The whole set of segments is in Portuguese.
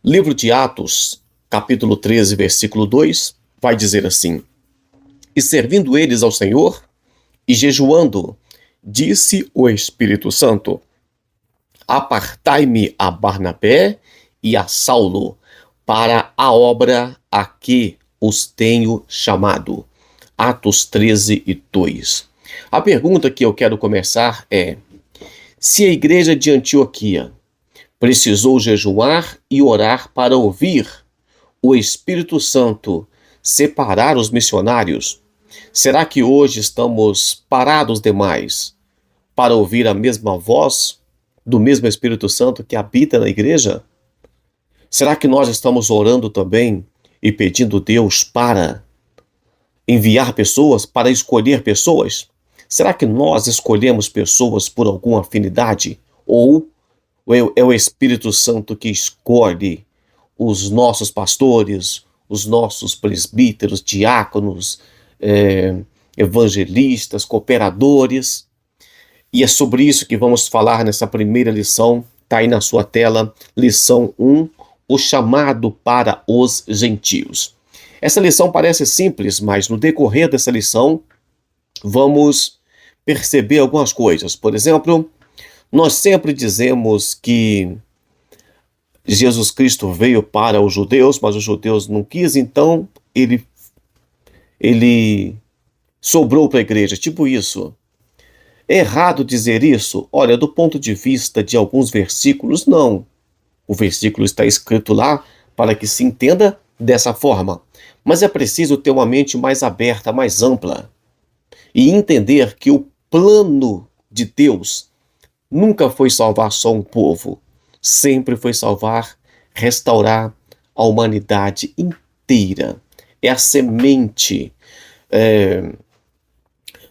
Livro de Atos, capítulo 13, versículo 2, vai dizer assim: E servindo eles ao Senhor e jejuando, disse o Espírito Santo: Apartai-me a Barnabé e a Saulo para a obra a que os tenho chamado. Atos 13 e 2. A pergunta que eu quero começar é: se a igreja de Antioquia precisou jejuar e orar para ouvir o Espírito Santo separar os missionários, será que hoje estamos parados demais para ouvir a mesma voz do mesmo Espírito Santo que habita na igreja? Será que nós estamos orando também e pedindo a Deus para enviar pessoas, para escolher pessoas? Será que nós escolhemos pessoas por alguma afinidade? Ou é o Espírito Santo que escolhe os nossos pastores, os nossos presbíteros, diáconos, evangelistas, cooperadores? E é sobre isso que vamos falar nessa primeira lição. Está aí na sua tela, lição 1, o chamado para os gentios. Essa lição parece simples, mas no decorrer dessa lição vamos perceber algumas coisas. Por exemplo, nós sempre dizemos que Jesus Cristo veio para os judeus, mas os judeus não quis, então ele sobrou para a igreja, tipo isso. É errado dizer isso? Olha, do ponto de vista de alguns versículos, não. O versículo está escrito lá para que se entenda dessa forma. Mas é preciso ter uma mente mais aberta, mais ampla, e entender que o plano de Deus nunca foi salvar só um povo, sempre foi salvar, restaurar a humanidade inteira. É a semente.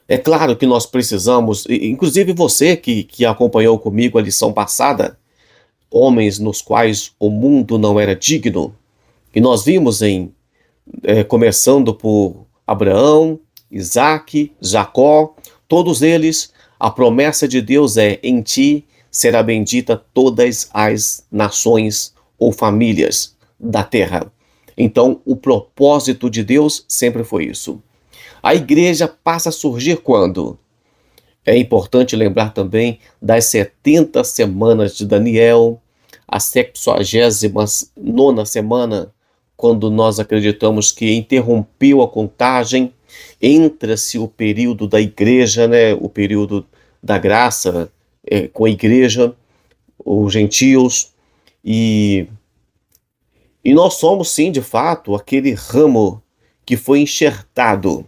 É claro que nós precisamos, inclusive você que acompanhou comigo a lição passada, homens nos quais o mundo não era digno, e nós vimos começando por Abraão, Isaque, Jacó, todos eles, a promessa de Deus é: em ti será bendita todas as nações ou famílias da terra. Então, o propósito de Deus sempre foi isso. A igreja passa a surgir quando? É importante lembrar também das 70 semanas de Daniel, a 79ª semana, quando nós acreditamos que interrompeu a contagem, entra-se o período da igreja, o período da graça com a igreja, os gentios, e nós somos sim, de fato, aquele ramo que foi enxertado.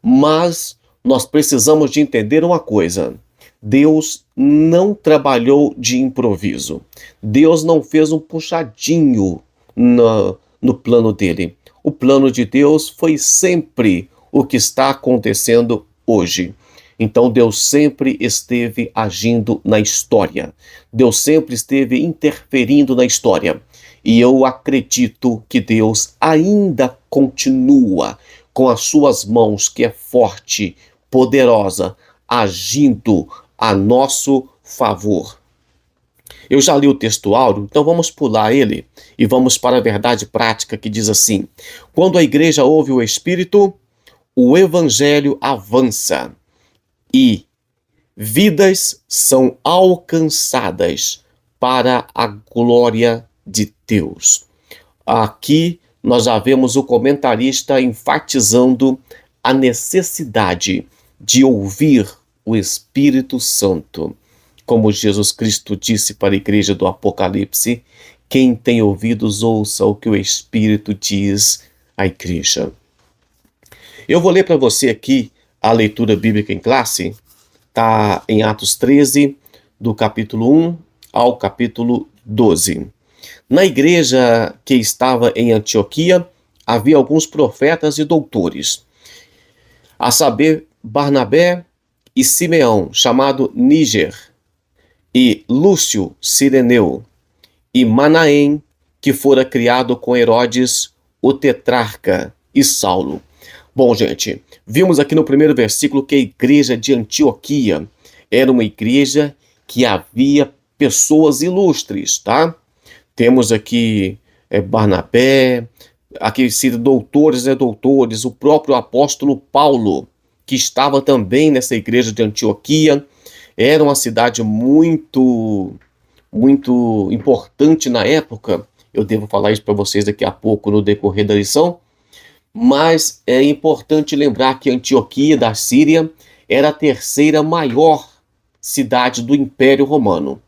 Mas nós precisamos de entender uma coisa: Deus não trabalhou de improviso. Deus não fez um puxadinho no plano dele. O plano de Deus foi sempre o que está acontecendo hoje. Então Deus sempre esteve agindo na história. Deus sempre esteve interferindo na história. E eu acredito que Deus ainda continua com as suas mãos, que é forte, poderosa, agindo a nosso favor. Eu já li o texto áureo, então vamos pular ele e vamos para a verdade prática que diz assim: quando a igreja ouve o Espírito, o evangelho avança e vidas são alcançadas para a glória de Deus. Aqui nós já vemos o comentarista enfatizando a necessidade de ouvir o Espírito Santo. Como Jesus Cristo disse para a igreja do Apocalipse: quem tem ouvidos, ouça o que o Espírito diz à igreja. Eu vou ler para você aqui a leitura bíblica em classe. Está em Atos 13, do capítulo 1 ao capítulo 12. Na igreja que estava em Antioquia, havia alguns profetas e doutores, a saber, Barnabé e Simeão, chamado Níger, e Lúcio Cireneu, e Manaém, que fora criado com Herodes, o tetrarca, e Saulo. Bom, gente, vimos aqui no primeiro versículo que a igreja de Antioquia era uma igreja que havia pessoas ilustres, tá? Temos aqui Barnabé, aqui cita doutores, doutores, o próprio apóstolo Paulo, que estava também nessa igreja de Antioquia. Era uma cidade muito importante na época. Eu devo falar isso para vocês daqui a pouco no decorrer da lição. Mas é importante lembrar que Antioquia da Síria era a terceira maior cidade do Império Romano.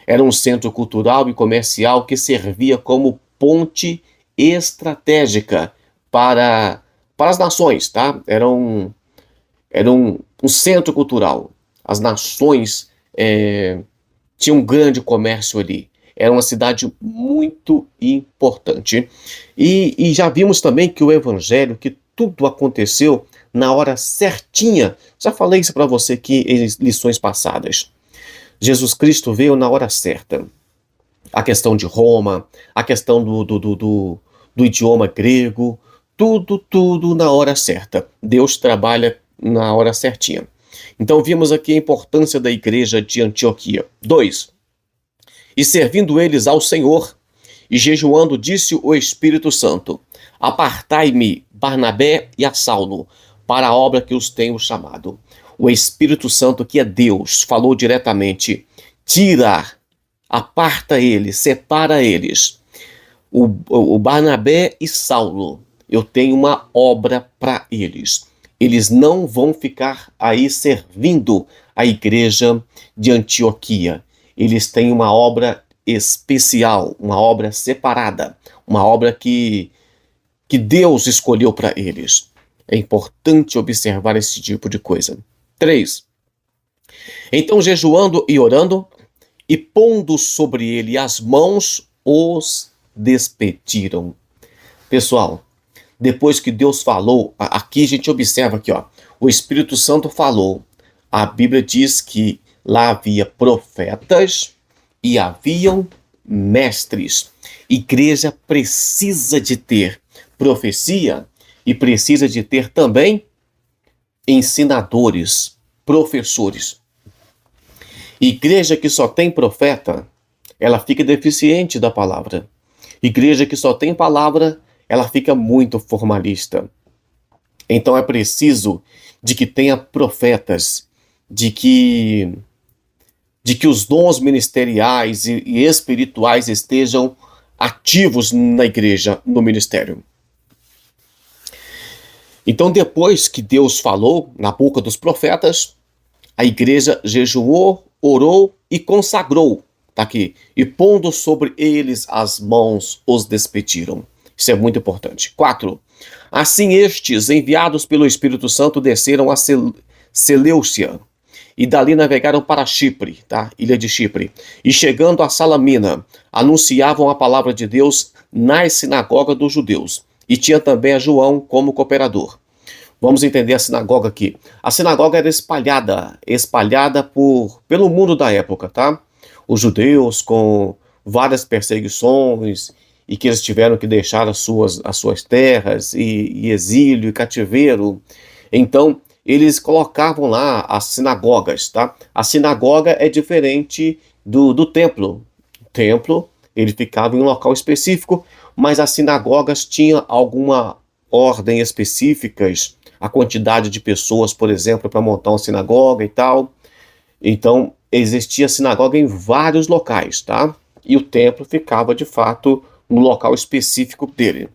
Era um centro cultural e comercial que servia como ponte estratégica para as nações, tá? Era um centro cultural. As nações tinham um grande comércio ali. Era uma cidade muito importante. E já vimos também que o evangelho, que tudo aconteceu na hora certinha. Já falei isso para você aqui em lições passadas. Jesus Cristo veio na hora certa. A questão de Roma, a questão do idioma grego, tudo na hora certa. Deus trabalha na hora certinha. Então vimos aqui a importância da igreja de Antioquia. 2. E servindo eles ao Senhor, e jejuando, disse o Espírito Santo: apartai-me Barnabé e a Saulo, para a obra que os tenho chamado. O Espírito Santo, que é Deus, falou diretamente: aparta eles, separa eles. O Barnabé e Saulo, eu tenho uma obra para eles. Eles não vão ficar aí servindo a igreja de Antioquia. Eles têm uma obra especial, uma obra separada, uma obra que Deus escolheu para eles. É importante observar esse tipo de coisa. 3. Então, jejuando e orando, e pondo sobre ele as mãos, os despediram. Pessoal, depois que Deus falou, aqui a gente observa aqui, ó, o Espírito Santo falou. A Bíblia diz que lá havia profetas e haviam mestres. Igreja precisa de ter profecia e precisa de ter também ensinadores, professores. Igreja que só tem profeta, ela fica deficiente da palavra. Igreja que só tem palavra, ela fica muito formalista. Então é preciso de que tenha profetas, de que os dons ministeriais e espirituais estejam ativos na igreja, no ministério. Então, depois que Deus falou na boca dos profetas, a igreja jejuou, orou e consagrou. Tá aqui. E pondo sobre eles as mãos, os despediram. Isso é muito importante. 4. Assim estes, enviados pelo Espírito Santo, desceram a Seleucia, e dali navegaram para Chipre, tá? Ilha de Chipre. E chegando a Salamina, anunciavam a palavra de Deus nas sinagogas dos judeus. E tinha também a João como cooperador. Vamos entender a sinagoga aqui. A sinagoga era espalhada pelo mundo da época, tá? Os judeus com várias perseguições e que eles tiveram que deixar as suas terras e exílio e cativeiro. Então, eles colocavam lá as sinagogas, tá? A sinagoga é diferente do templo. O templo, ele ficava em um local específico, mas as sinagogas tinham alguma ordem específicas, a quantidade de pessoas, por exemplo, para montar uma sinagoga e tal. Então, existia sinagoga em vários locais, tá? E o templo ficava, de fato, no local específico dele.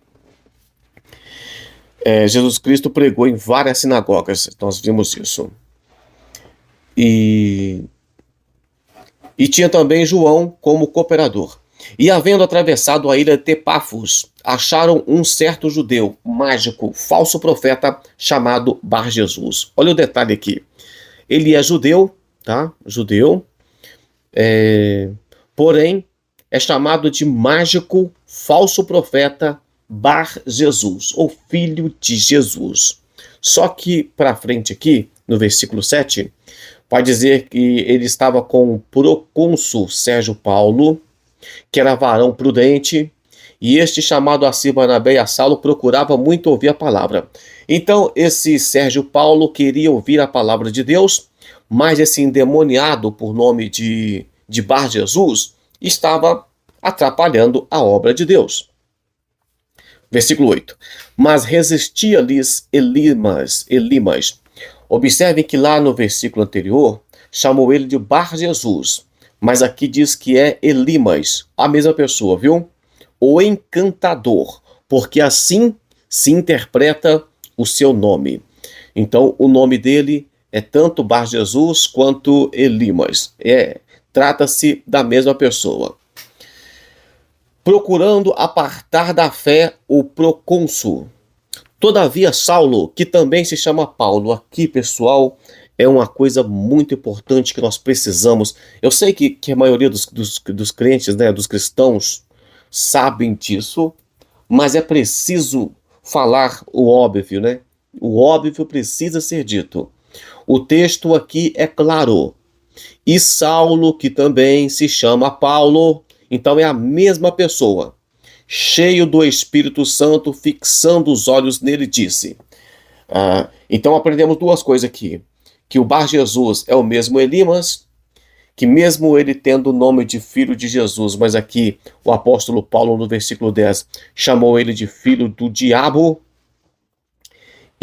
Jesus Cristo pregou em várias sinagogas, nós vimos isso. E tinha também João como cooperador. E havendo atravessado a ilha de Pafos, acharam um certo judeu, mágico, falso profeta, chamado Bar-Jesus. Olha o detalhe aqui. Ele é judeu, tá? Judeu. Porém, é chamado de mágico, falso profeta, Bar-Jesus, ou filho de Jesus. Só que, para frente aqui, no versículo 7, vai dizer que ele estava com o procônsul Sérgio Paulo, que era varão prudente, e este, chamado a si Barnabé e a Saulo, procurava muito ouvir a palavra. Então, esse Sérgio Paulo queria ouvir a palavra de Deus, mas esse endemoniado, por nome de Bar-Jesus, estava atrapalhando a obra de Deus. Versículo 8. Mas resistia-lhes Elimas. Observem que lá no versículo anterior, chamou ele de Bar Jesus. Mas aqui diz que é Elimas, a mesma pessoa, viu? O encantador, porque assim se interpreta o seu nome. Então, o nome dele é tanto Bar Jesus quanto Elimas. Trata-se da mesma pessoa. Procurando apartar da fé o procônsul. Todavia, Saulo, que também se chama Paulo, aqui, pessoal, é uma coisa muito importante que nós precisamos. Eu sei que a maioria dos crentes, né, dos cristãos, sabem disso, mas é preciso falar o óbvio, né? O óbvio precisa ser dito. O texto aqui é claro. E Saulo, que também se chama Paulo, então é a mesma pessoa, cheio do Espírito Santo, fixando os olhos nele, disse. Então aprendemos duas coisas aqui. Que o Bar Jesus é o mesmo Elimas, que mesmo ele tendo o nome de filho de Jesus, mas aqui o apóstolo Paulo, no versículo 10, chamou ele de filho do diabo.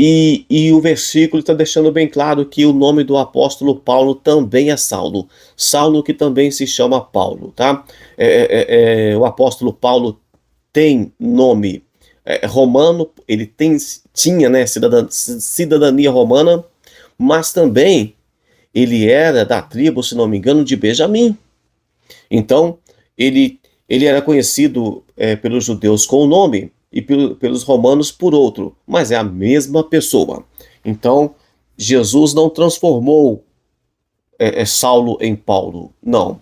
E o versículo está deixando bem claro que o nome do apóstolo Paulo também é Saulo. Saulo que também se chama Paulo, tá? O apóstolo Paulo tem nome romano, ele tinha, né, cidadania romana, mas também ele era da tribo, se não me engano, de Benjamim. Então, ele era conhecido pelos judeus com o nome e pelos romanos por outro, mas é a mesma pessoa. Então, Jesus não transformou Saulo em Paulo, não.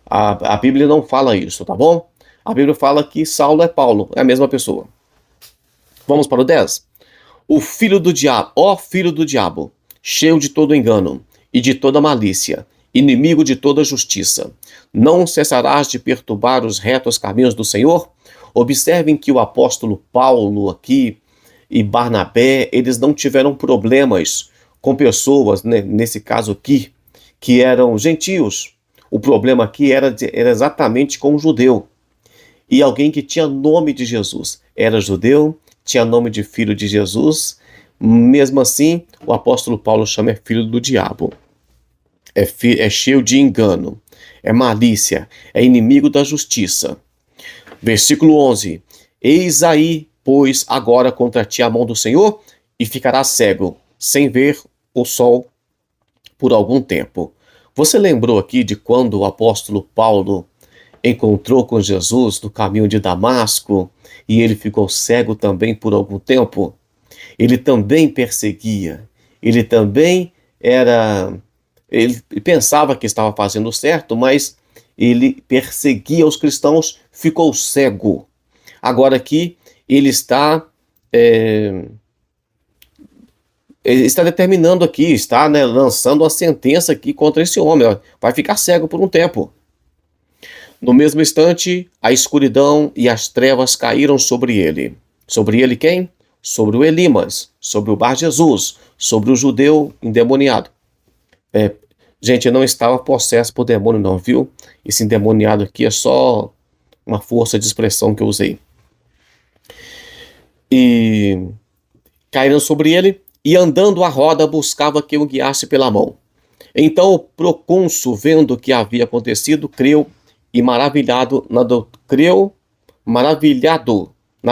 A Bíblia não fala isso, tá bom? A Bíblia fala que Saulo é Paulo, é a mesma pessoa. Vamos para o 10. O filho do diabo, ó filho do diabo, cheio de todo engano e de toda malícia, inimigo de toda justiça, não cessarás de perturbar os retos caminhos do Senhor? Observem que o apóstolo Paulo aqui e Barnabé, eles não tiveram problemas com pessoas, né, nesse caso aqui, que eram gentios. O problema aqui era exatamente com o judeu. E alguém que tinha nome de Jesus. Era judeu, tinha nome de filho de Jesus. Mesmo assim, o apóstolo Paulo chama filho do diabo. É cheio de engano, é malícia, é inimigo da justiça. Versículo 11. Eis aí, pois, agora contra ti a mão do Senhor, e ficarás cego, sem ver o sol por algum tempo. Você lembrou aqui de quando o apóstolo Paulo encontrou com Jesus no caminho de Damasco, e ele ficou cego também por algum tempo? Ele também perseguia, ele também ele pensava que estava fazendo certo, mas ele perseguia os cristãos, ficou cego. Agora aqui ele está determinando aqui, está, né, lançando uma sentença aqui contra esse homem. Ó, vai ficar cego por um tempo. No mesmo instante, a escuridão e as trevas caíram sobre ele. Sobre ele quem? Sobre o Elimas, sobre o Bar Jesus, sobre o judeu endemoniado. Gente, eu não estava possesso por demônio não, viu? Esse endemoniado aqui é só uma força de expressão que eu usei. E caíram sobre ele, e andando à roda buscava que o guiasse pela mão. Então o procônsul, vendo o que havia acontecido, creu maravilhado na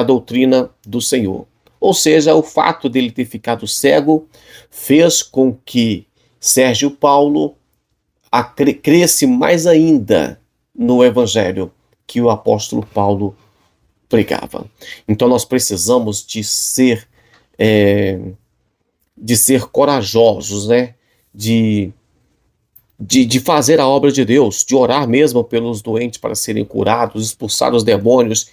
doutrina do Senhor. Ou seja, o fato dele ter ficado cego fez com que Sérgio Paulo cresce mais ainda no evangelho que o apóstolo Paulo pregava. Então nós precisamos de ser corajosos, né? De fazer a obra de Deus, de orar mesmo pelos doentes para serem curados, expulsar os demônios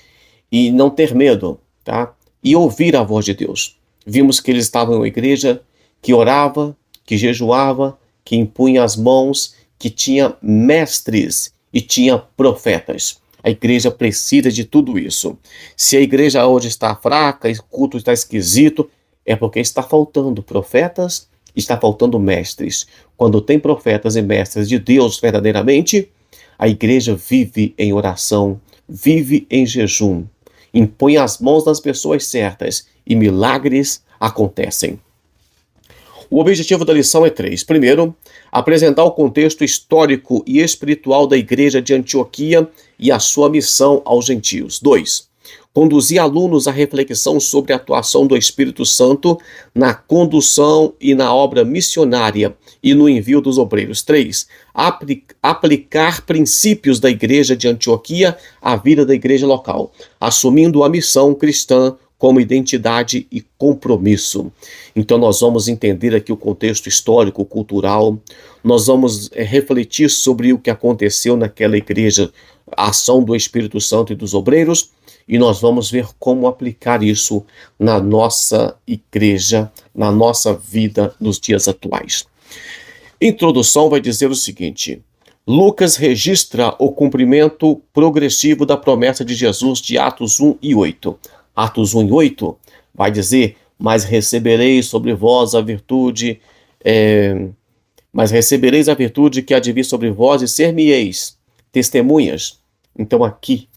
e não ter medo, tá? E ouvir a voz de Deus. Vimos que eles estavam em uma igreja que orava, que jejuava, que impunha as mãos, que tinha mestres e tinha profetas. A igreja precisa de tudo isso. Se a igreja hoje está fraca, o culto está esquisito, é porque está faltando profetas, está faltando mestres. Quando tem profetas e mestres de Deus verdadeiramente, a igreja vive em oração, vive em jejum. impõe as mãos nas pessoas certas e milagres acontecem. O objetivo da lição é 3. Primeiro, apresentar o contexto histórico e espiritual da igreja de Antioquia e a sua missão aos gentios. 2. Conduzir alunos à reflexão sobre a atuação do Espírito Santo na condução e na obra missionária e no envio dos obreiros. 3. Aplicar princípios da igreja de Antioquia à vida da igreja local, assumindo a missão cristã como identidade e compromisso. Então nós vamos entender aqui o contexto histórico, cultural, nós vamos refletir sobre o que aconteceu naquela igreja, a ação do Espírito Santo e dos obreiros, e nós vamos ver como aplicar isso na nossa igreja, na nossa vida nos dias atuais. Introdução vai dizer o seguinte: Lucas registra o cumprimento progressivo da promessa de Jesus de Atos 1 e 8. Atos 1 e 8 vai dizer: mas recebereis sobre vós a virtude, que há de vir sobre vós e ser-me-eis testemunhas. Então aqui,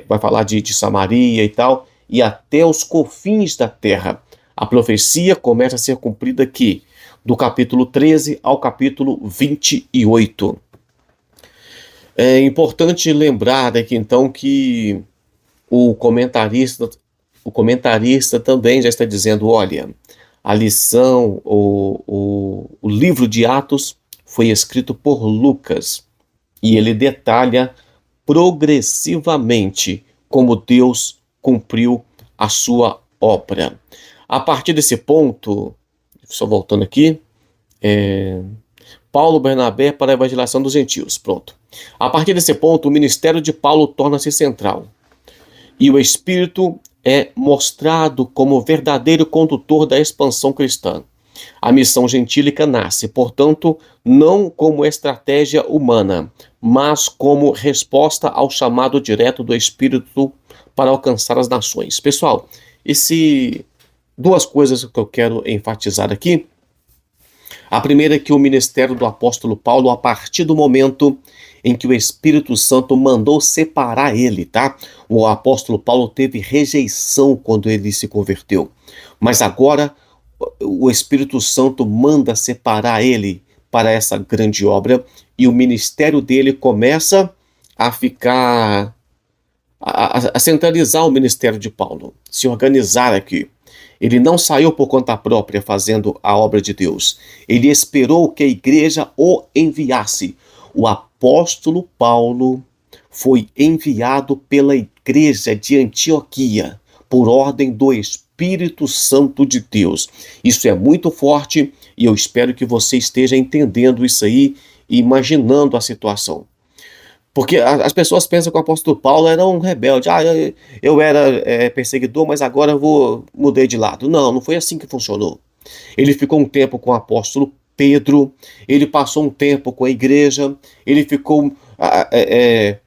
vai falar de Samaria e tal, e até os confins da terra. A profecia começa a ser cumprida aqui, do capítulo 13 ao capítulo 28. É importante lembrar aqui então que o comentarista também já está dizendo: olha, a lição, o livro de Atos foi escrito por Lucas, e ele detalha progressivamente como Deus cumpriu a sua obra. A partir desse ponto, só voltando aqui, Paulo, Bernabé para a evangelização dos gentios. Pronto. A partir desse ponto, o ministério de Paulo torna-se central, e o Espírito é mostrado como verdadeiro condutor da expansão cristã. A missão gentílica nasce, portanto, não como estratégia humana, mas como resposta ao chamado direto do Espírito para alcançar as nações. Pessoal, duas coisas que eu quero enfatizar aqui. A primeira é que o ministério do apóstolo Paulo, a partir do momento em que o Espírito Santo mandou separar ele, tá? O apóstolo Paulo teve rejeição quando ele se converteu, mas agora o Espírito Santo manda separar ele para essa grande obra, e o ministério dele começa a ficar, a centralizar o ministério de Paulo, se organizar aqui. Ele não saiu por conta própria fazendo a obra de Deus. Ele esperou que a igreja o enviasse. O apóstolo Paulo foi enviado pela igreja de Antioquia por ordem do Espírito Santo de Deus. Isso é muito forte e eu espero que você esteja entendendo isso aí e imaginando a situação. Porque as pessoas pensam que o apóstolo Paulo era um rebelde. Eu era perseguidor, mas agora eu mudei de lado. Não foi assim que funcionou. Ele ficou um tempo com o apóstolo Pedro, ele passou um tempo com a igreja, ele ficou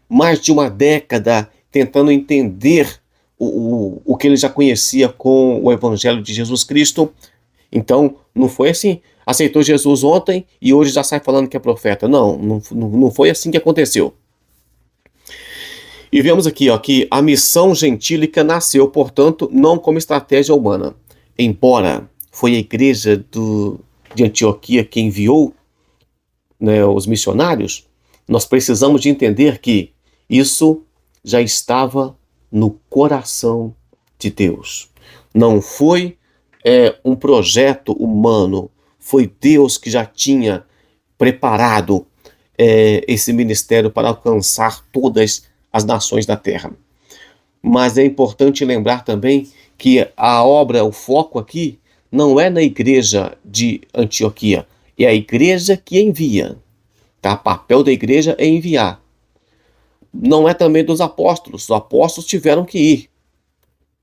mais de uma década tentando entender o que ele já conhecia com o evangelho de Jesus Cristo. Então, não foi assim, aceitou Jesus ontem e hoje já sai falando que é profeta. Não foi assim que aconteceu. E vemos aqui que a missão gentílica nasceu, portanto, não como estratégia humana. Embora foi a igreja de Antioquia que enviou os missionários, nós precisamos de entender que isso já estava no coração de Deus. Não foi um projeto humano, foi Deus que já tinha preparado esse ministério para alcançar todas as nações da terra. Mas é importante lembrar também que a obra, o foco aqui, não é na igreja de Antioquia, é a igreja que envia. Tá? O papel da igreja é enviar. Não é também dos apóstolos. Os apóstolos tiveram que ir.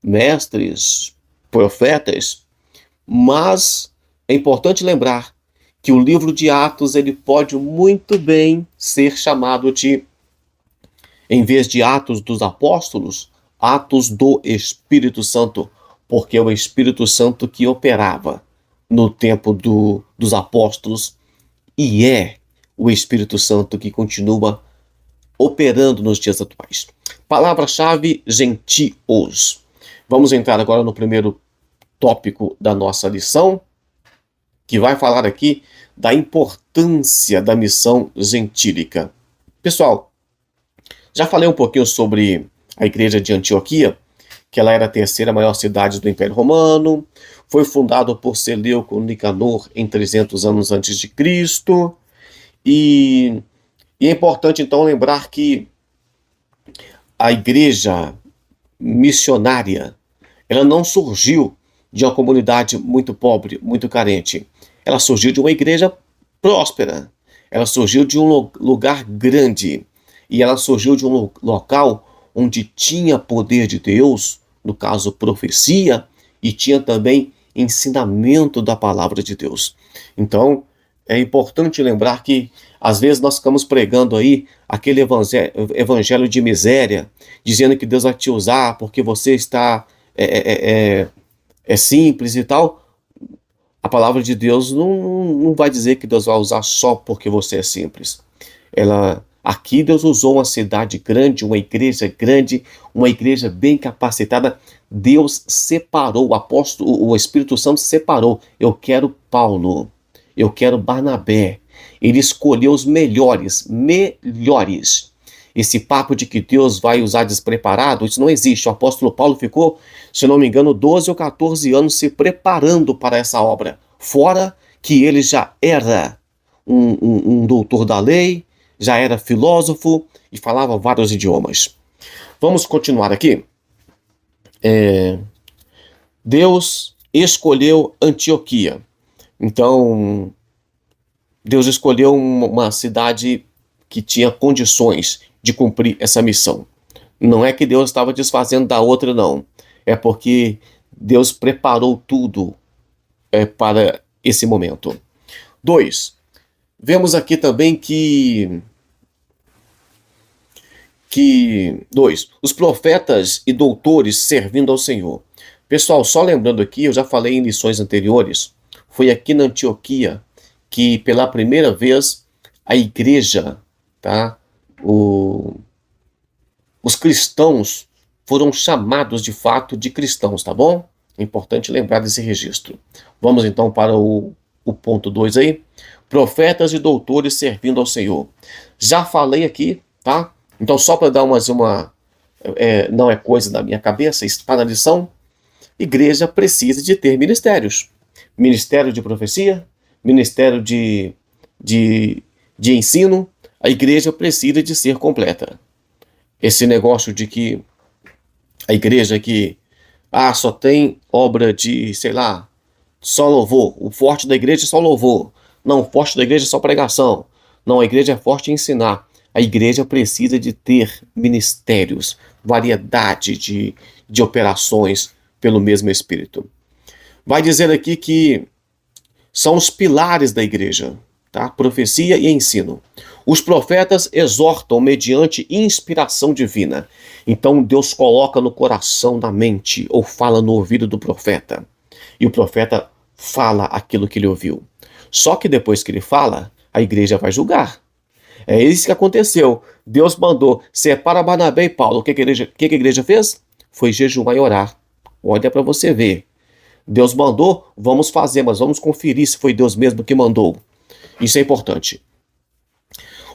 Mestres, profetas. Mas é importante lembrar que o livro de Atos ele pode muito bem ser chamado de, em vez de Atos dos Apóstolos, Atos do Espírito Santo, porque é o Espírito Santo que operava no tempo dos apóstolos e é o Espírito Santo que continua operando nos dias atuais. Palavra-chave: gentios. Vamos entrar agora no primeiro tópico da nossa lição, que vai falar aqui da importância da missão gentílica. Pessoal, já falei um pouquinho sobre a igreja de Antioquia, que ela era a terceira maior cidade do Império Romano, foi fundado por Seleuco Nicanor em 300 anos antes de Cristo, e é importante então lembrar que a igreja missionária, ela não surgiu de uma comunidade muito pobre, muito carente. Ela surgiu de uma igreja próspera. Ela surgiu de um lugar grande. E ela surgiu de um local onde tinha poder de Deus, no caso profecia, e tinha também ensinamento da palavra de Deus. Então, é importante lembrar que às vezes nós ficamos pregando aí aquele evangelho de miséria, dizendo que Deus vai te usar porque você está simples e tal. A palavra de Deus não vai dizer que Deus vai usar só porque você é simples. Aqui Deus usou uma cidade grande, uma igreja bem capacitada. Deus separou, o Espírito Santo separou. Eu quero Paulo, eu quero Barnabé. Ele escolheu os melhores. Esse papo de que Deus vai usar despreparado, isso não existe. O apóstolo Paulo ficou, se não me engano, 12 ou 14 anos se preparando para essa obra. Fora que ele já era um doutor da lei, já era filósofo e falava vários idiomas. Vamos continuar aqui. Deus escolheu Antioquia. Então, Deus escolheu uma cidade que tinha condições de cumprir essa missão. Não é que Deus estava desfazendo da outra, não. É porque Deus preparou tudo para esse momento. 2. Vemos aqui também que os profetas e doutores servindo ao Senhor. Pessoal, só lembrando aqui, eu já falei em lições anteriores, foi aqui na Antioquia que pela primeira vez a igreja, tá? Os cristãos foram chamados de fato de cristãos, tá bom? É importante lembrar desse registro. Vamos então para o ponto 2 aí. Profetas e doutores servindo ao Senhor. Já falei aqui, tá? Então só para dar não é coisa da minha cabeça, está na lição. Igreja precisa de ter ministérios. Ministério de profecia, ministério de ensino. A igreja precisa de ser completa. Esse negócio de que a igreja só tem obra de, sei lá, só louvor. O forte da igreja é só louvor. Não, o forte da igreja é só pregação. Não, a igreja é forte em ensinar. A igreja precisa de ter ministérios, variedade de operações pelo mesmo Espírito. Vai dizer aqui que são os pilares da igreja, tá? Profecia e ensino. Os profetas exortam mediante inspiração divina. Então Deus coloca no coração, na mente, ou fala no ouvido do profeta. E o profeta fala aquilo que ele ouviu. Só que depois que ele fala, a igreja vai julgar. É isso que aconteceu. Deus mandou, separa Barnabé e Paulo. O que a igreja fez? Foi jejuar e orar. Olha para você ver. Deus mandou, vamos fazer, mas vamos conferir se foi Deus mesmo que mandou. Isso é importante.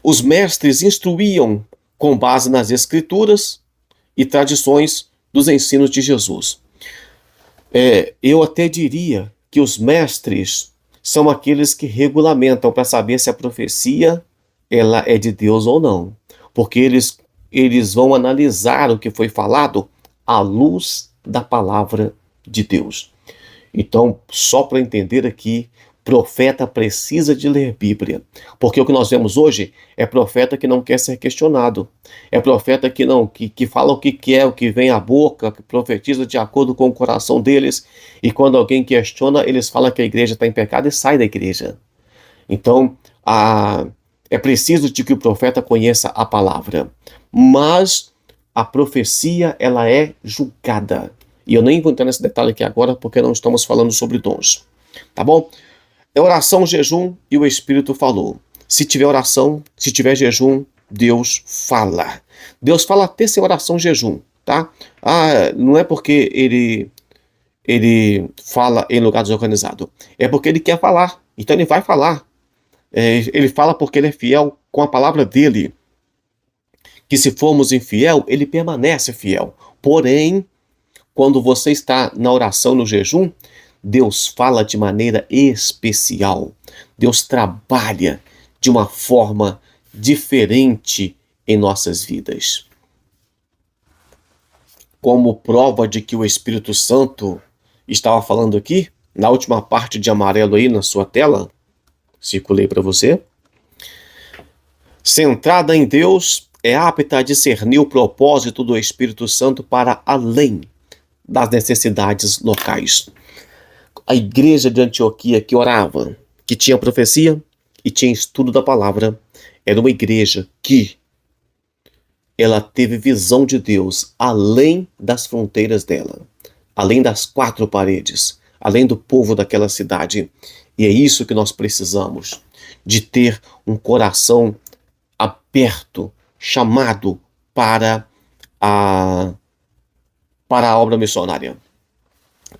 Os mestres instruíam com base nas escrituras e tradições dos ensinos de Jesus. Eu até diria que os mestres são aqueles que regulamentam para saber se a profecia ela é de Deus ou não. Porque eles vão analisar o que foi falado à luz da palavra de Deus. Então, só para entender aqui, profeta precisa de ler Bíblia. Porque o que nós vemos hoje é profeta que não quer ser questionado. É profeta que fala o que quer, o que vem à boca, que profetiza de acordo com o coração deles. E quando alguém questiona, eles falam que a igreja está em pecado e sai da igreja. Então, é preciso de que o profeta conheça a palavra. Mas a profecia, ela é julgada. E eu nem vou entrar nesse detalhe aqui agora, porque não estamos falando sobre dons. Tá bom? É oração, jejum e o Espírito falou. Se tiver oração, se tiver jejum, Deus fala. Deus fala até sem oração jejum, tá? Não é porque ele fala em lugar desorganizado, é porque ele quer falar, então ele vai falar. Ele fala porque ele é fiel com a palavra dele, que se formos infiel, ele permanece fiel. Porém, quando você está na oração, no jejum, Deus fala de maneira especial. Deus trabalha de uma forma diferente em nossas vidas. Como prova de que o Espírito Santo estava falando aqui, na última parte de amarelo aí na sua tela, circulei para você. Centrada em Deus, é apta a discernir o propósito do Espírito Santo para além das necessidades locais. A igreja de Antioquia que orava, que tinha profecia e tinha estudo da palavra, era uma igreja que ela teve visão de Deus além das fronteiras dela, além das quatro paredes, além do povo daquela cidade. E é isso que nós precisamos, de ter um coração aberto, chamado para a obra missionária.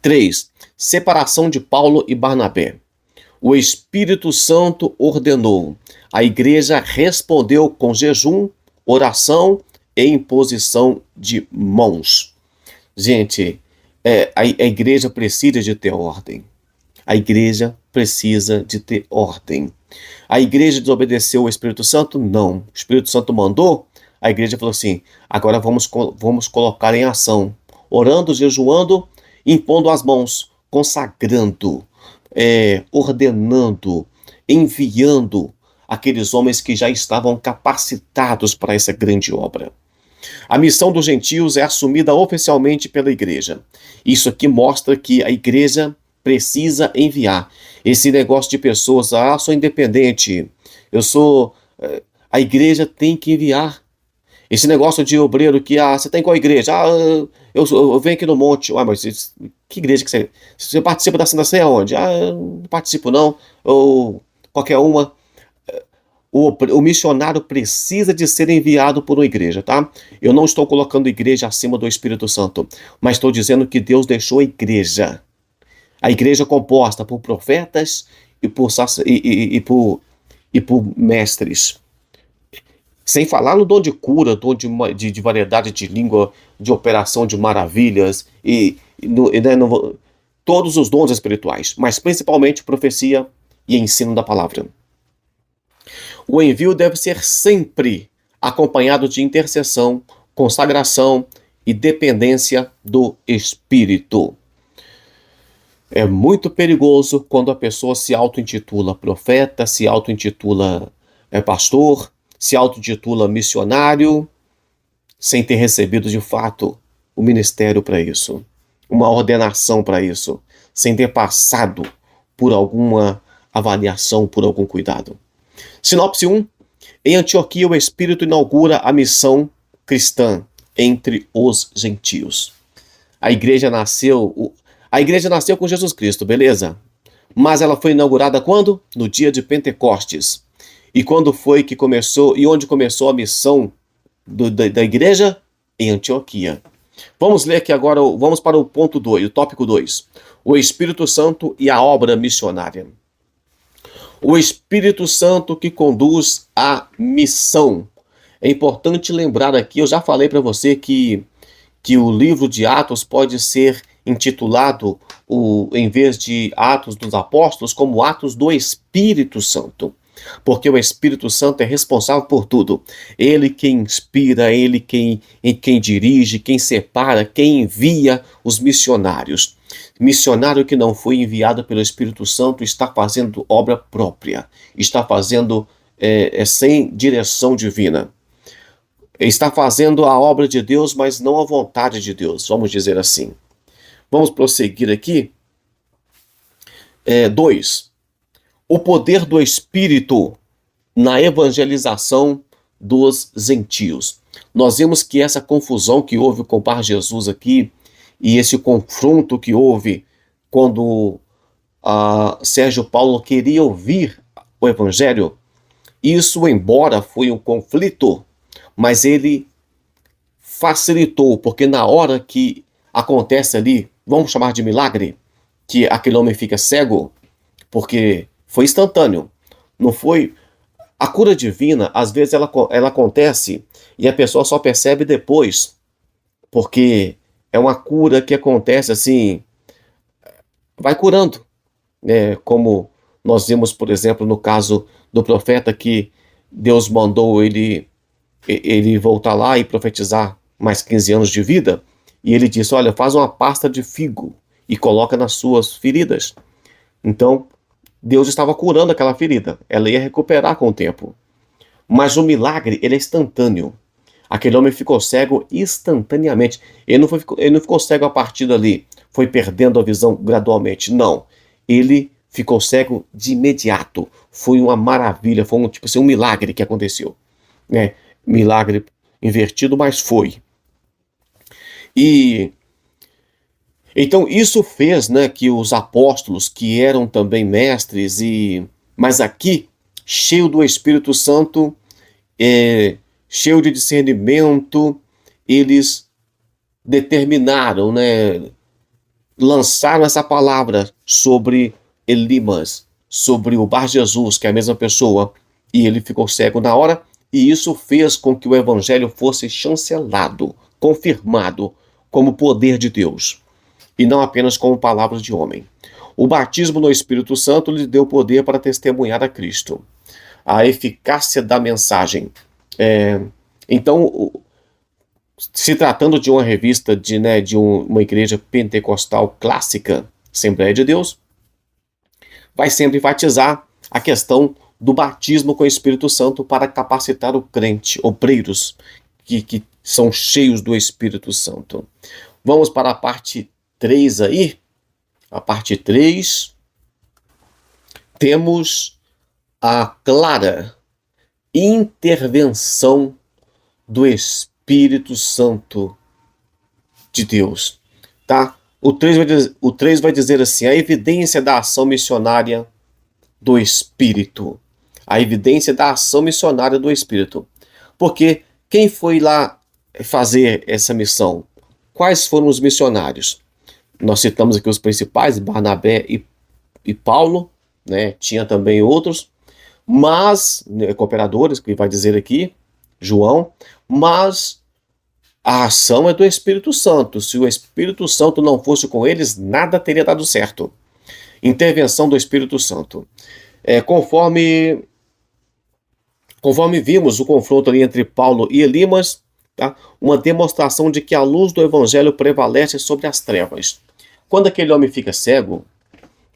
3. Separação de Paulo e Barnabé. O Espírito Santo ordenou. A igreja respondeu com jejum, oração e imposição de mãos. Gente, a igreja precisa de ter ordem. A igreja precisa de ter ordem. A igreja desobedeceu o Espírito Santo? Não. O Espírito Santo mandou, a igreja falou assim, agora vamos colocar em ação. Orando, jejuando, impondo as mãos, consagrando, ordenando, enviando aqueles homens que já estavam capacitados para essa grande obra. A missão dos gentios é assumida oficialmente pela igreja. Isso aqui mostra que a igreja precisa enviar. Esse negócio de pessoas, sou independente, a igreja tem que enviar. Esse negócio de obreiro que, você tem qual igreja? Eu venho aqui no monte. Mas que igreja que você participa da Santa Ceia aonde? Eu não participo não, ou qualquer uma. O missionário precisa de ser enviado por uma igreja, tá? Eu não estou colocando igreja acima do Espírito Santo, mas estou dizendo que Deus deixou a igreja. A igreja composta por profetas e por mestres. Sem falar no dom de cura, dom de variedade de língua, de operação de maravilhas, todos os dons espirituais, mas principalmente profecia e ensino da palavra. O envio deve ser sempre acompanhado de intercessão, consagração e dependência do Espírito. É muito perigoso quando a pessoa se auto-intitula profeta, se auto-intitula pastor, se auto-intitula missionário, sem ter recebido de fato o ministério para isso, uma ordenação para isso, sem ter passado por alguma avaliação, por algum cuidado. Sinopse 1. Em Antioquia, o Espírito inaugura a missão cristã entre os gentios. A igreja nasceu com Jesus Cristo, beleza? Mas ela foi inaugurada quando? No dia de Pentecostes. E quando foi que começou, e onde começou a missão da igreja? Em Antioquia. Vamos ler aqui agora, vamos para o ponto 2, o tópico 2. O Espírito Santo e a obra missionária. O Espírito Santo que conduz a missão. É importante lembrar aqui, eu já falei para você que o livro de Atos pode ser intitulado, em vez de Atos dos Apóstolos, como Atos do Espírito Santo. Porque o Espírito Santo é responsável por tudo. Ele quem inspira, ele quem dirige, quem separa, quem envia os missionários. Missionário que não foi enviado pelo Espírito Santo está fazendo obra própria, está fazendo sem direção divina. Está fazendo a obra de Deus, mas não a vontade de Deus, vamos dizer assim. Vamos prosseguir aqui. 2. O poder do Espírito na evangelização dos gentios. Nós vimos que essa confusão que houve com o Bar Jesus aqui, e esse confronto que houve quando Sérgio Paulo queria ouvir o Evangelho, isso, embora foi um conflito, mas ele facilitou, porque na hora que acontece ali, vamos chamar de milagre, que aquele homem fica cego, porque foi instantâneo, não foi. A cura divina, às vezes, ela acontece e a pessoa só percebe depois, porque é uma cura que acontece assim, vai curando, né? Como nós vimos, por exemplo, no caso do profeta, que Deus mandou ele voltar lá e profetizar mais 15 anos de vida, e ele disse: olha, faz uma pasta de figo e coloca nas suas feridas. Então, Deus estava curando aquela ferida, ela ia recuperar com o tempo. Mas o milagre, ele é instantâneo. Aquele homem ficou cego instantaneamente. Ele não ficou cego a partir dali, foi perdendo a visão gradualmente. Não. Ele ficou cego de imediato. Foi uma maravilha, foi tipo assim, um milagre que aconteceu. Né? Milagre invertido, mas foi. E então isso fez, né, que os apóstolos, que eram também mestres, mas aqui, cheio do Espírito Santo, cheio de discernimento, eles determinaram, né, lançaram essa palavra sobre Elimas, sobre o Bar Jesus, que é a mesma pessoa, e ele ficou cego na hora, e isso fez com que o evangelho fosse chancelado, confirmado como poder de Deus, e não apenas como palavras de homem. O batismo no Espírito Santo lhe deu poder para testemunhar a Cristo, a eficácia da mensagem. Então, se tratando de uma revista de uma igreja pentecostal clássica, Assembleia de Deus, vai sempre enfatizar a questão do batismo com o Espírito Santo para capacitar o crente, obreiros que são cheios do Espírito Santo. Vamos para a parte 3 aí. A parte 3, temos a clara intervenção do Espírito Santo de Deus, tá? O 3 vai dizer assim: a evidência da ação missionária do Espírito. A evidência da ação missionária do Espírito. Porque quem foi lá fazer essa missão? Quais foram os missionários? Nós citamos aqui os principais, Barnabé e Paulo, né? Tinha também outros, mas, né, cooperadores, que vai dizer aqui, João, mas a ação é do Espírito Santo. Se o Espírito Santo não fosse com eles, nada teria dado certo. Intervenção do Espírito Santo. Conforme vimos o confronto ali entre Paulo e Elimas, tá? Uma demonstração de que a luz do Evangelho prevalece sobre as trevas. Quando aquele homem fica cego,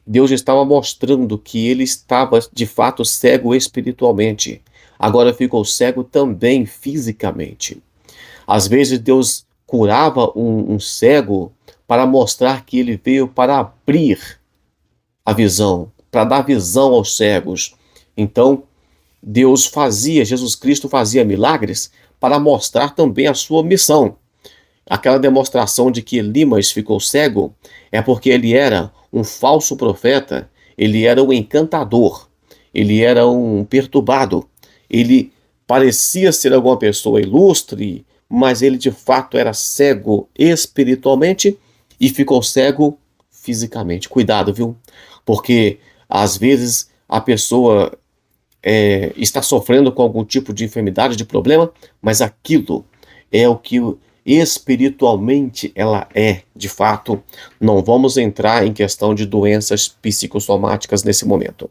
Deus estava mostrando que ele estava de fato cego espiritualmente. Agora ficou cego também fisicamente. Às vezes Deus curava um cego para mostrar que ele veio para abrir a visão, para dar visão aos cegos. Então, Jesus Cristo fazia milagres para mostrar também a sua missão. Aquela demonstração de que Elimas ficou cego é porque ele era um falso profeta, ele era um encantador, ele era um perturbado, ele parecia ser alguma pessoa ilustre, mas ele de fato era cego espiritualmente e ficou cego fisicamente. Cuidado, viu? Porque às vezes a pessoa está sofrendo com algum tipo de enfermidade, de problema, mas aquilo é o que espiritualmente ela é, de fato. Não vamos entrar em questão de doenças psicossomáticas nesse momento.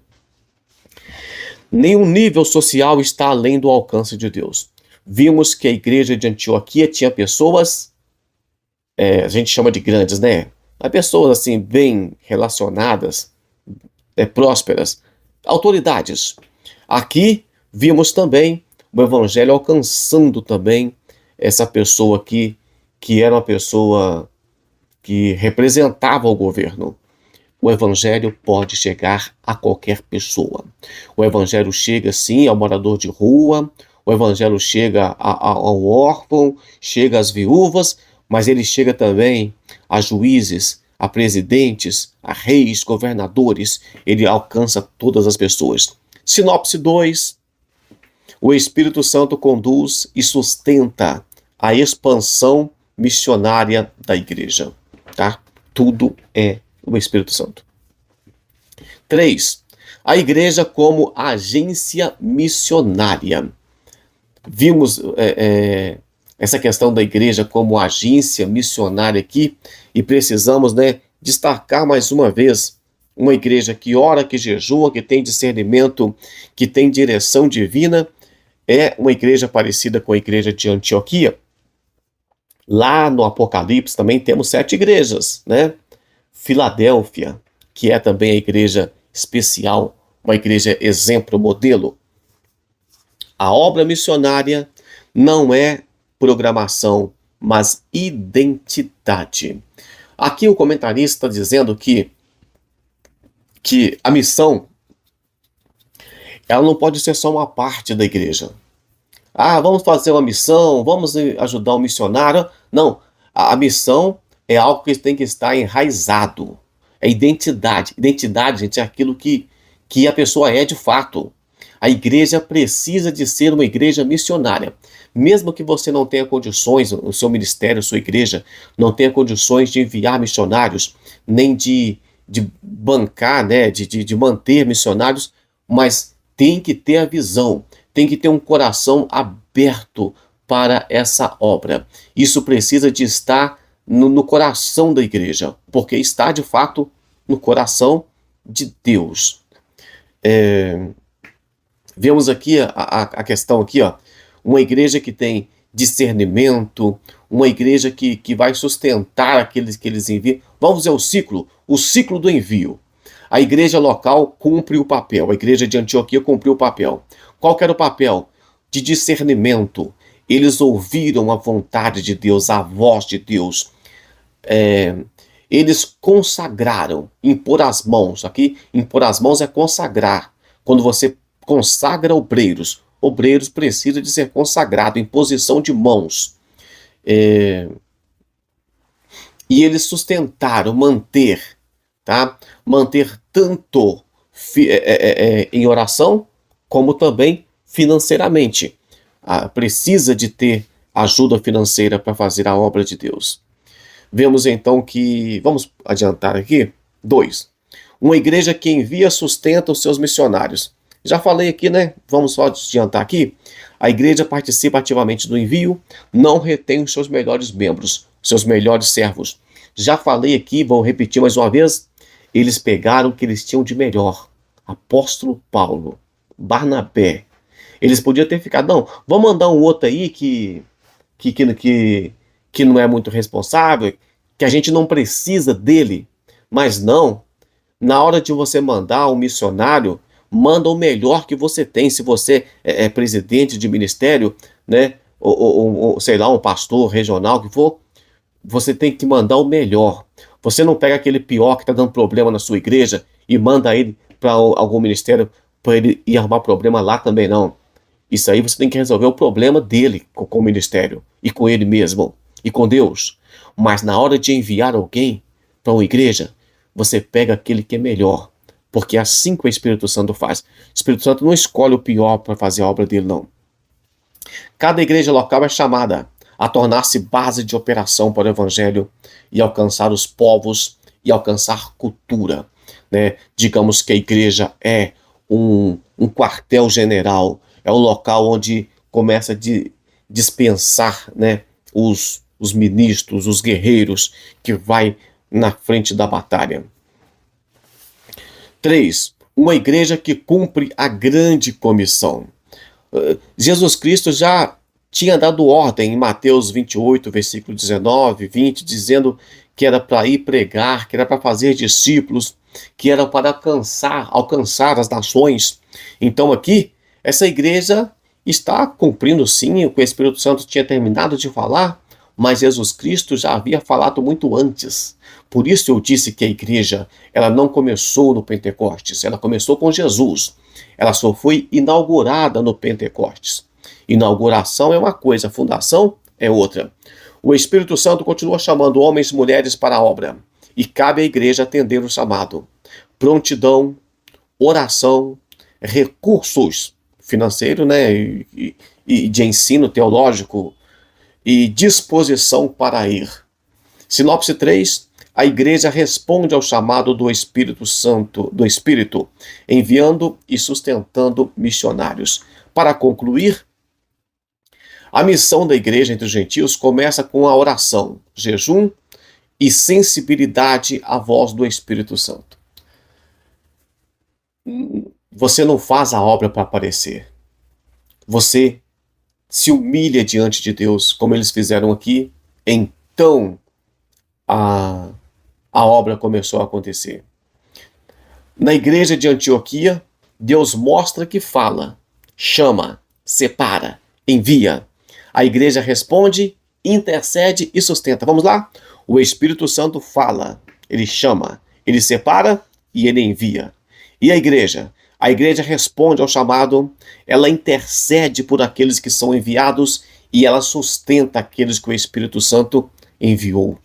Nenhum nível social está além do alcance de Deus. Vimos que a igreja de Antioquia tinha pessoas, a gente chama de grandes, né? Pessoas assim, bem relacionadas, prósperas, autoridades. Aqui vimos também o evangelho alcançando também essa pessoa aqui, que era uma pessoa que representava o governo. O evangelho pode chegar a qualquer pessoa. O evangelho chega, sim, ao morador de rua, o evangelho chega ao órfão, chega às viúvas, mas ele chega também a juízes, a presidentes, a reis, governadores. Ele alcança todas as pessoas. Sinopse 2. O Espírito Santo conduz e sustenta a expansão missionária da igreja, tá? Tudo é o Espírito Santo. 3. A igreja como agência missionária. Vimos essa questão da igreja como agência missionária aqui e precisamos, né, destacar mais uma vez uma igreja que ora, que jejua, que tem discernimento, que tem direção divina. É uma igreja parecida com a igreja de Antioquia. Lá no Apocalipse também temos 7 igrejas, né? Filadélfia, que é também a igreja especial, uma igreja exemplo, modelo. A obra missionária não é programação, mas identidade. Aqui o comentarista está dizendo que a missão, ela não pode ser só uma parte da igreja. Ah, vamos fazer uma missão, vamos ajudar um missionário. Não, a missão é algo que tem que estar enraizado. É identidade. Identidade, gente, é aquilo que a pessoa é de fato. A igreja precisa de ser uma igreja missionária. Mesmo que você não tenha condições, o seu ministério, a sua igreja, não tenha condições de enviar missionários, nem de bancar, né, de manter missionários, mas tem que ter a visão, tem que ter um coração aberto para essa obra. Isso precisa de estar no coração da igreja, porque está de fato no coração de Deus. Vemos aqui a questão aqui, ó, uma igreja que tem discernimento, uma igreja que vai sustentar aqueles que eles enviam. Vamos ver o ciclo do envio. A igreja local cumpre o papel, a igreja de Antioquia cumpriu o papel. Qual que era o papel? De discernimento. Eles ouviram a vontade de Deus, a voz de Deus. Eles consagraram, impor as mãos. Aqui, impor as mãos é consagrar. Quando você consagra obreiros precisam de ser consagrados, em posição de mãos. E eles sustentaram, manter tanto em oração, como também financeiramente. Precisa de ter ajuda financeira para fazer a obra de Deus. Vemos então que, vamos adiantar aqui, 2. Uma igreja que envia sustenta os seus missionários. Já falei aqui, né? Vamos só adiantar aqui. A igreja participa ativamente do envio, não retém os seus melhores membros, seus melhores servos. Já falei aqui, vou repetir mais uma vez, eles pegaram o que eles tinham de melhor. Apóstolo Paulo, Barnabé. Eles podiam ter ficado, não, vamos mandar um outro aí que não é muito responsável, que a gente não precisa dele. Mas não, na hora de você mandar um missionário, manda o melhor que você tem. Se você é presidente de ministério, né, ou sei lá, um pastor regional que for, você tem que mandar o melhor. Você não pega aquele pior que está dando problema na sua igreja e manda ele para algum ministério para ele ir arrumar problema lá também, não. Isso aí você tem que resolver o problema dele com o ministério e com ele mesmo e com Deus. Mas na hora de enviar alguém para uma igreja, você pega aquele que é melhor. Porque é assim que o Espírito Santo faz. O Espírito Santo não escolhe o pior para fazer a obra dele, não. Cada igreja local é chamada a tornar-se base de operação para o Evangelho e alcançar os povos e alcançar cultura. Né? Digamos que a igreja é um quartel-general, é o local onde começa a dispensar, né, os ministros, os guerreiros que vai na frente da batalha. 3. Uma igreja que cumpre a grande comissão. Jesus Cristo já tinha dado ordem em Mateus 28, versículo 19, 20, dizendo que era para ir pregar, que era para fazer discípulos, que era para alcançar as nações. Então aqui, essa igreja está cumprindo sim o que o Espírito Santo tinha terminado de falar, mas Jesus Cristo já havia falado muito antes. Por isso eu disse que a igreja, ela não começou no Pentecostes, ela começou com Jesus. Ela só foi inaugurada no Pentecostes. Inauguração é uma coisa, fundação é outra. O Espírito Santo continua chamando homens e mulheres para a obra, e cabe à igreja atender o chamado. Prontidão, oração, recursos financeiros, né, e de ensino teológico, e disposição para ir. Sinopse 3, a igreja responde ao chamado do Espírito Santo, do Espírito, enviando e sustentando missionários. Para concluir, a missão da igreja entre os gentios começa com a oração, jejum e sensibilidade à voz do Espírito Santo. Você não faz a obra para aparecer. Você se humilha diante de Deus, como eles fizeram aqui, então a obra começou a acontecer. Na igreja de Antioquia, Deus mostra que fala, chama, separa, envia. A igreja responde, intercede e sustenta. Vamos lá? O Espírito Santo fala, ele chama, ele separa e ele envia. E a igreja? A igreja responde ao chamado, ela intercede por aqueles que são enviados e ela sustenta aqueles que o Espírito Santo enviou.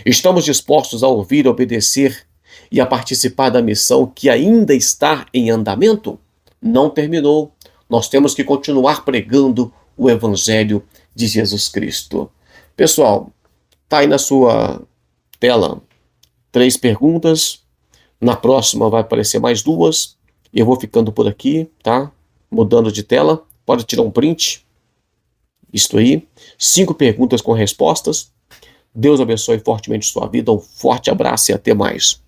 Estamos dispostos a ouvir, a obedecer e a participar da missão que ainda está em andamento? Não terminou. Nós temos que continuar pregando o Evangelho de Jesus Cristo. Pessoal, está aí na sua tela 3 perguntas. Na próxima vai aparecer mais 2. Eu vou ficando por aqui, tá? Mudando de tela. Pode tirar um print. Isto aí. 5 perguntas com respostas. Deus abençoe fortemente sua vida. Um forte abraço e até mais.